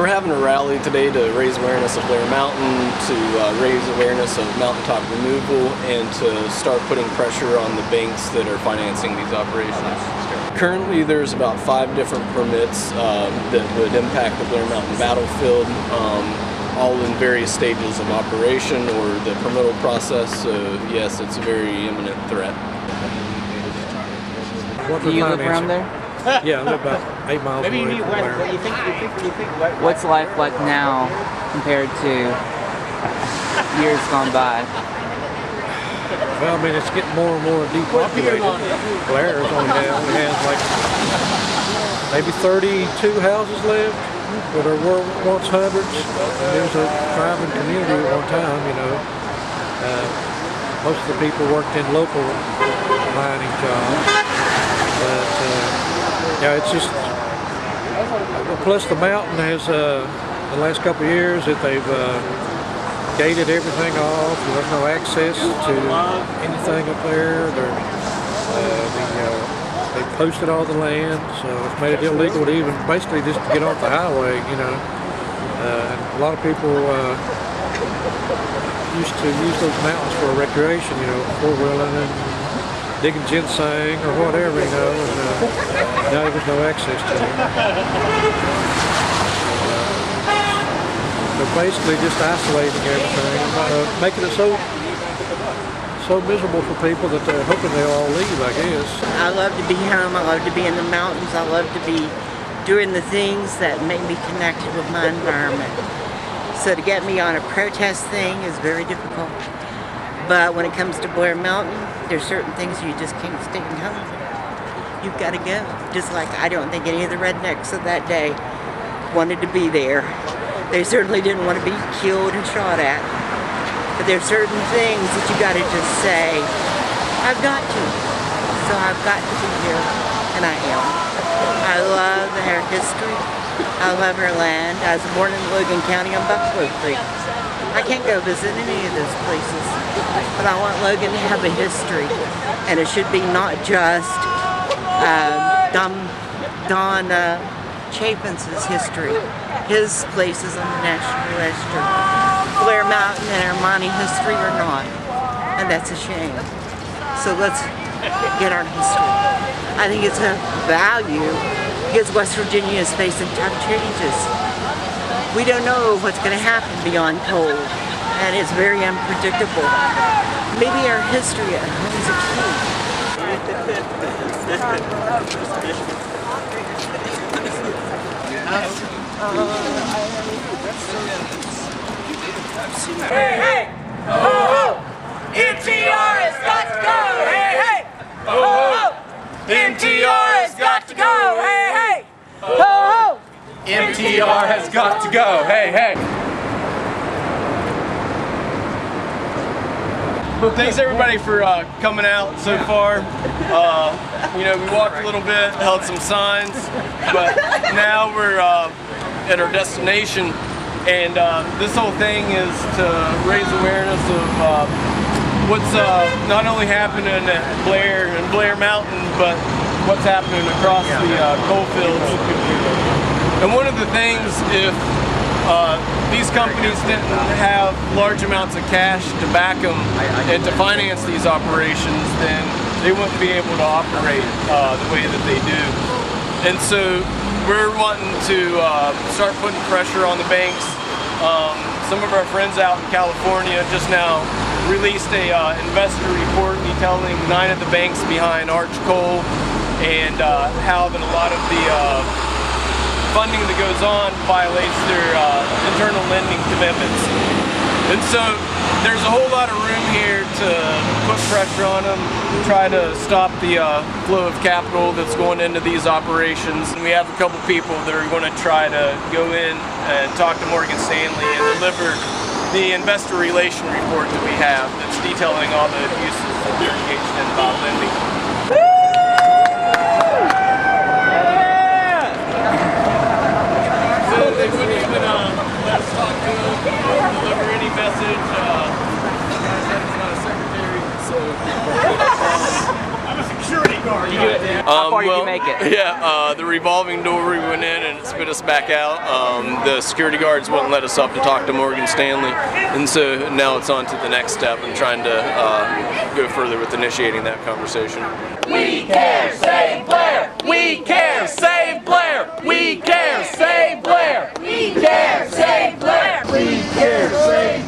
We're having a rally today to raise awareness of Blair Mountain, to raise awareness of Mountaintop removal, and to start putting pressure on the banks that are financing these operations. Currently there's about 5 different permits that would impact the Blair Mountain battlefield, all in various stages of operation or the permittal process, so yes, it's a very imminent threat. Do you live around there? Yeah, I live about 8 miles away from there. What's life like now compared to years gone by? Well, I mean, it's getting more and more depopulated. Blair only has like maybe 32 houses left, but there were once hundreds. There was a thriving community at one time, you know. Most of the people worked in local mining jobs, but yeah, it's just, plus the mountain has, the last couple of years that they've gated everything off. There's no access to anything up there. They posted all the land, so it's made it illegal to even basically just get off the highway, you know. And a lot of people used to use those mountains for recreation, you know, four-wheeling and digging ginseng or whatever, you know, and now there's no access to it. They're basically just isolating everything, making it so miserable for people that they're hoping they'll all leave, I guess. I love to be home, I love to be in the mountains, I love to be doing the things that make me connected with my environment. So to get me on a protest thing is very difficult. But when it comes to Blair Mountain, there's certain things you just can't stay home. You've got to go. Just like I don't think any of the rednecks of that day wanted to be there. They certainly didn't want to be killed and shot at. But there's certain things that you got to just say, I've got to. So I've got to be here, and I am. I love our history. I love our land. I was born in Logan County on Buffalo Creek. I can't go visit any of those places, but I want Logan to have a history, and it should be not just Don Chafin's history. His place is on the National Register. Blair Mountain and our mining history are not, and that's a shame. So let's get our history. I think it's a value because West Virginia is facing tough changes. We don't know what's going to happen beyond coal, and it's very unpredictable. Maybe our history at home is a key. Hey, hey! Oh, oh! MTR has got to go! Hey, hey! Oh, oh! MTR has got to go! Hey, hey! Oh, oh! MTR has got to go. Hey, hey. Thanks everybody for coming out so far. You know, we walked a little bit, held some signs, but now we're at our destination, and this whole thing is to raise awareness of what's not only happening at Blair Mountain, but what's happening across the coal fields. And one of the things, if these companies didn't have large amounts of cash to back them and to finance these operations, then they wouldn't be able to operate the way that they do. And so we're wanting to start putting pressure on the banks. Some of our friends out in California just now released a investor report detailing 9 of the banks behind Arch Coal and how that a lot of the funding that goes on violates their internal lending commitments. And so there's a whole lot of room here to put pressure on them, try to stop the flow of capital that's going into these operations. And we have a couple people that are going to try to go in and talk to Morgan Stanley and deliver the investor relation report that we have that's detailing all the abuses that they're engaged in about lending. They wouldn't even let us talk to them or deliver any message. It's not a secretary, so I was a security guard. How far did you make it? Yeah, the revolving door, we went in and it spit us back out. The security guards wouldn't let us up to talk to Morgan Stanley, and so now it's on to the next step and trying to go further with initiating that conversation. We care, save Blair! We care, save Blair! We care, save Blair! We care, save Blair! We care, save